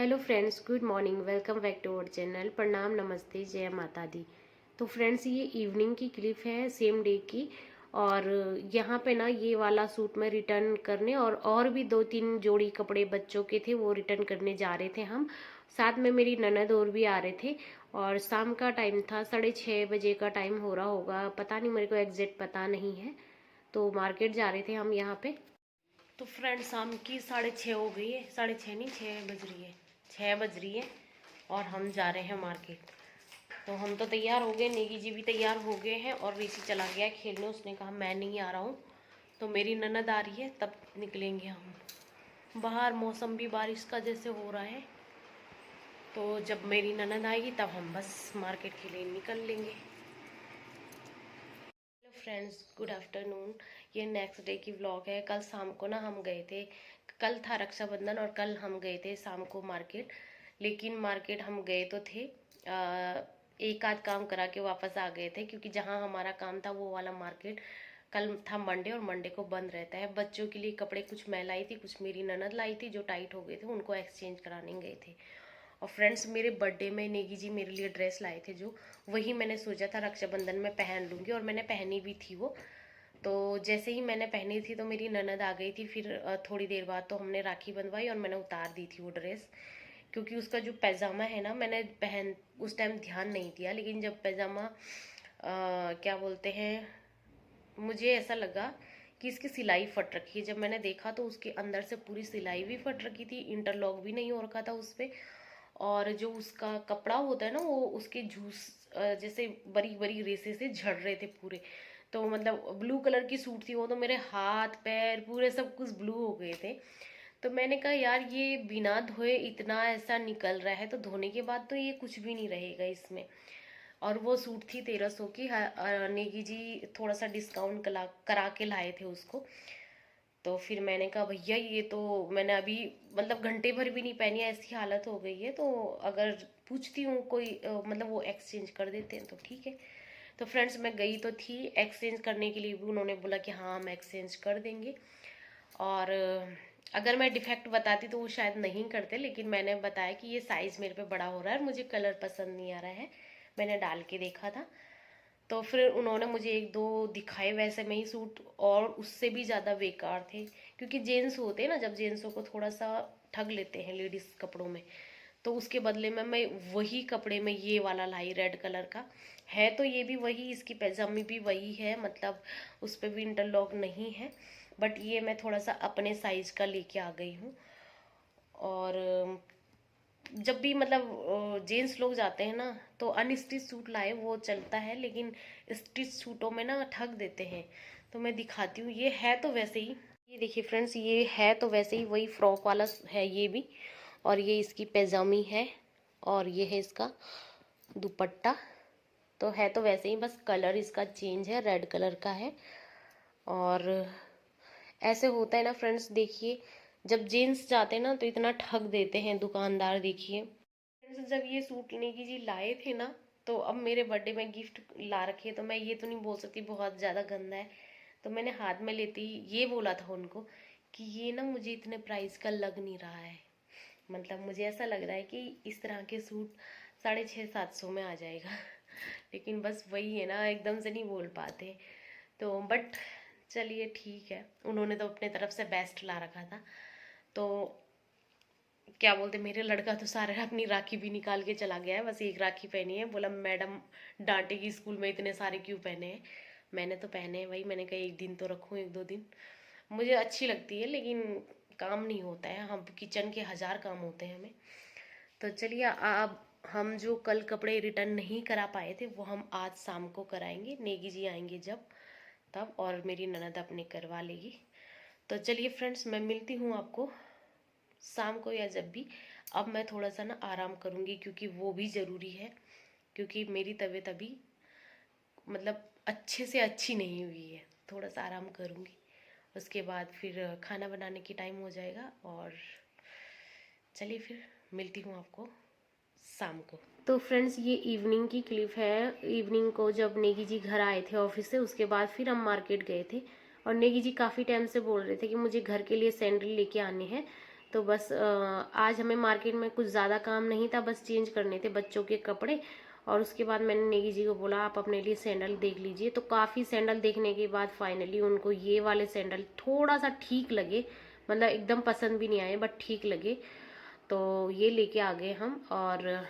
Hello friends, good morning. Welcome back to our channel. प्रणाम, नमस्ते, जय माता दी। तो फ्रेंड्स, ये इवनिंग की क्लिप है सेम डे की। और यहाँ पे ना ये वाला सूट मैं रिटर्न करने और भी 2-3 जोड़ी कपड़े बच्चों के थे, वो रिटर्न करने जा रहे थे हम। साथ में मेरी ननद और भी आ रहे थे। और शाम का टाइम था, 6:30 बजे का टाइम हो रहा होगा, पता नहीं, मेरे को एग्जैक्ट पता नहीं है। तो मार्केट जा रहे थे हम यहाँ पे। तो फ्रेंड, शाम की 6:30 हो गई है, 6:30 नहीं, 6 बज रही है, 6 बज रही है। और हम जा रहे हैं मार्केट। तो हम तो तैयार हो गए, नेगी जी भी तैयार हो गए हैं और ऋषि चला गया है खेलने। उसने कहा मैं नहीं आ रहा हूँ, तो मेरी ननद आ रही है तब निकलेंगे हम। बाहर मौसम भी बारिश का जैसे हो रहा है, तो जब मेरी ननद आएगी तब हम बस मार्केट के लिए निकल लेंगे। Hello friends, good afternoon. ये नेक्स्ट डे की व्लॉग है। कल शाम को ना हम गए थे, कल था रक्षाबंधन और कल हम गए थे शाम को मार्केट। लेकिन मार्केट हम गए तो थे, एक आध काम करा के वापस आ गए थे, क्योंकि जहाँ हमारा काम था वो वाला मार्केट कल था मंडे, और मंडे को बंद रहता है। बच्चों के लिए कपड़े कुछ मैं लाई थी, कुछ मेरी ननद लाई थी जो टाइट हो गए थे, उनको एक्सचेंज कराने गए थे। और फ्रेंड्स, मेरे बर्थडे में नेगी जी मेरे लिए ड्रेस लाए थे, जो वही मैंने सोचा था रक्षाबंधन में पहन लूँगी, और मैंने पहनी भी थी वो। तो जैसे ही मैंने पहनी थी तो मेरी ननद आ गई थी। फिर थोड़ी देर बाद तो हमने राखी बंधवाई और मैंने उतार दी थी वो ड्रेस, क्योंकि उसका जो पैजामा है ना, मैंने पहन उस टाइम ध्यान नहीं दिया, लेकिन जब पैजामा क्या बोलते हैं, मुझे ऐसा लगा कि इसकी सिलाई फट रखी है। जब मैंने देखा तो उसके अंदर से पूरी सिलाई भी फट रखी थी, इंटरलॉक भी नहीं हो रखा था उस पर। और जो उसका कपड़ा होता है ना, वो उसके झूस जैसे बड़ी बड़ी रेसे से झड़ रहे थे पूरे। तो मतलब ब्लू कलर की सूट थी वो, तो मेरे हाथ पैर पूरे सब कुछ ब्लू हो गए थे। तो मैंने कहा यार, ये बिना धोए इतना ऐसा निकल रहा है, तो धोने के बाद तो ये कुछ भी नहीं रहेगा इसमें। और वो सूट थी 1300 की। नेगी जी थोड़ा सा डिस्काउंट करा के लाए थे उसको। तो फिर मैंने कहा भैया, ये तो मैंने अभी मतलब घंटे भर भी नहीं पहनी, ऐसी हालत हो गई है, तो अगर पूछती हूँ कोई मतलब वो एक्सचेंज कर देते हैं तो ठीक है। तो फ्रेंड्स, मैं गई तो थी एक्सचेंज करने के लिए भी, उन्होंने बोला कि हाँ हम एक्सचेंज कर देंगे। और अगर मैं डिफेक्ट बताती तो वो शायद नहीं करते, लेकिन मैंने बताया कि ये साइज़ मेरे पे बड़ा हो रहा है, मुझे कलर पसंद नहीं आ रहा है, मैंने डाल के देखा था। तो फिर उन्होंने मुझे एक दो दिखाए वैसे में ही सूट, और उससे भी ज़्यादा बेकार थे। क्योंकि जेंट्स होते हैं ना, जब जेंट्सों को थोड़ा सा ठग लेते हैं लेडीज़ कपड़ों में, तो उसके बदले में मैं वही कपड़े में ये वाला लाई, रेड कलर का है। तो ये भी वही, इसकी पैजामी भी वही है, मतलब उस पर भी इंटरलॉक नहीं है। बट ये मैं थोड़ा सा अपने साइज़ का लेके आ गई हूँ। और जब भी मतलब जेंट्स लोग जाते हैं ना, तो अनस्टिच सूट लाए वो चलता है, लेकिन स्टिच सूटों में ना ठग देते हैं। तो मैं दिखाती हूँ, ये है तो वैसे ही, ये देखिए फ्रेंड्स, ये है तो वैसे ही वही फ्रॉक वाला है ये भी। और ये इसकी पैजामी है, और ये है इसका दुपट्टा। तो है तो वैसे ही, बस कलर इसका चेंज है, रेड कलर का है। और ऐसे होता है ना फ्रेंड्स, देखिए जब जेंट्स जाते हैं ना तो इतना ठग देते हैं दुकानदार। देखिए फ्रेंड्स, जब ये सूट नेगी जी लाए थे ना, तो अब मेरे बर्थडे में गिफ्ट ला रखे, तो मैं ये तो नहीं बोल सकती बहुत ज़्यादा गंदा है। तो मैंने हाथ में लेते ही ये बोला था उनको कि ये ना मुझे इतने प्राइस का लग नहीं रहा है, मतलब मुझे ऐसा लग रहा है कि इस तरह के सूट 650-700 में आ जाएगा। लेकिन बस वही है ना, एकदम से नहीं बोल पाते। तो बट चलिए ठीक है, उन्होंने तो अपने तरफ से बेस्ट ला रखा था। तो क्या बोलते, मेरे लड़का तो सारे अपनी राखी भी निकाल के चला गया है, बस एक राखी पहनी है। बोला मैडम डांटेगी स्कूल में, इतने सारे क्यों पहने हैं। मैंने तो पहने हैं भाई, मैंने कहा एक दिन तो रखूँ, 1-2 दिन मुझे अच्छी लगती है, लेकिन काम नहीं होता है, हम किचन के 1000 काम होते हैं हमें। तो चलिए, अब हम जो कल कपड़े रिटर्न नहीं करा पाए थे वो हम आज शाम को कराएंगे, नेगी जी आएंगे जब तब, और मेरी ननद अपने करवा लेगी। तो चलिए फ्रेंड्स, मैं मिलती हूँ आपको शाम को या जब भी। अब मैं थोड़ा सा ना आराम करूँगी, क्योंकि वो भी ज़रूरी है, क्योंकि मेरी तबीयत अभी मतलब अच्छे से अच्छी नहीं हुई है। थोड़ा सा आराम करूँगी, उसके बाद फिर खाना बनाने की टाइम हो जाएगा। और चलिए फिर मिलती हूँ आपको शाम को। तो फ्रेंड्स, ये इवनिंग की क्लिप है। इवनिंग को जब नेगी जी घर आए थे ऑफिस से, उसके बाद फिर हम मार्केट गए थे। और नेगी जी काफ़ी टाइम से बोल रहे थे कि मुझे घर के लिए सैंडल लेके आने हैं। तो बस आज हमें मार्केट में कुछ ज़्यादा काम नहीं था, बस चेंज करने थे बच्चों के कपड़े। और उसके बाद मैंने नेगी जी को बोला आप अपने लिए सैंडल देख लीजिए। तो काफ़ी सैंडल देखने के बाद फाइनली उनको ये वाले सैंडल थोड़ा सा ठीक लगे, मतलब एकदम पसंद भी नहीं आए बट ठीक लगे, तो ये लेके आ गए हम। और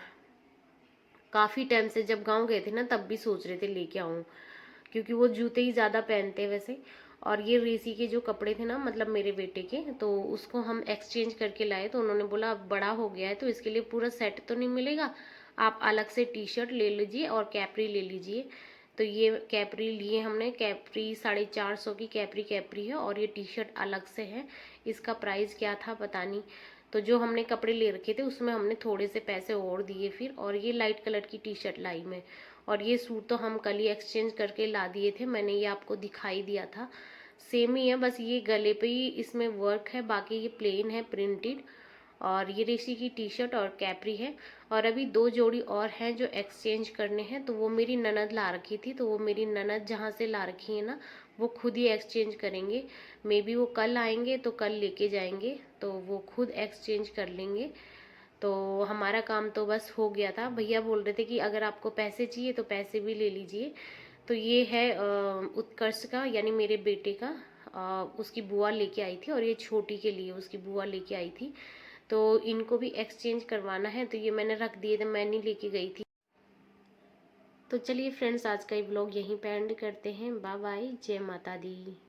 काफ़ी टाइम से जब गाँव गए थे ना तब भी सोच रहे थे लेके आऊँ, क्योंकि वो जूते ही ज़्यादा पहनते हैं वैसे। और ये रेसी के जो कपड़े थे ना, मतलब मेरे बेटे के, तो उसको हम एक्सचेंज करके लाए। तो उन्होंने बोला अब बड़ा हो गया है तो इसके लिए पूरा सेट तो नहीं मिलेगा, आप अलग से टी शर्ट ले लीजिए और कैपरी ले लीजिए। तो ये कैपरी लिए हमने, कैपरी 450 की कैपरी है और ये टी शर्ट अलग से है। इसका प्राइस क्या था पता नहीं। तो जो हमने कपड़े ले रखे थे उसमें हमने थोड़े से पैसे और दिए फिर, और ये लाइट कलर की टी शर्ट लाई मैं। और ये सूट तो हम कल ही एक्सचेंज करके ला दिए थे, मैंने ये आपको दिखाई दिया था। सेम ही है, बस ये गले पे ही इसमें वर्क है, बाकी ये प्लेन है प्रिंटेड। और ये रेशी की टी शर्ट और कैपरी है। और अभी 2 जोड़ी और हैं जो एक्सचेंज करने हैं, तो वो मेरी ननद ला रखी थी, तो वो मेरी ननद जहाँ से ला रखी है ना वो खुद ही एक्सचेंज करेंगे। मे बी वो कल आएंगे तो कल लेके जाएंगे, तो वो खुद एक्सचेंज कर लेंगे। तो हमारा काम तो बस हो गया था। भैया बोल रहे थे कि अगर आपको पैसे चाहिए तो पैसे भी ले लीजिए। तो ये है उत्कर्ष का, यानी मेरे बेटे का, उसकी बुआ लेके आई थी, और ये छोटी के लिए उसकी बुआ लेके आई थी। तो इनको भी एक्सचेंज करवाना है, तो ये मैंने रख दिए थे, मैं नहीं लेके गई थी। तो चलिए फ्रेंड्स, आज का ये ब्लॉग यहीं पे एंड करते हैं। बाय बाय, जय माता दी।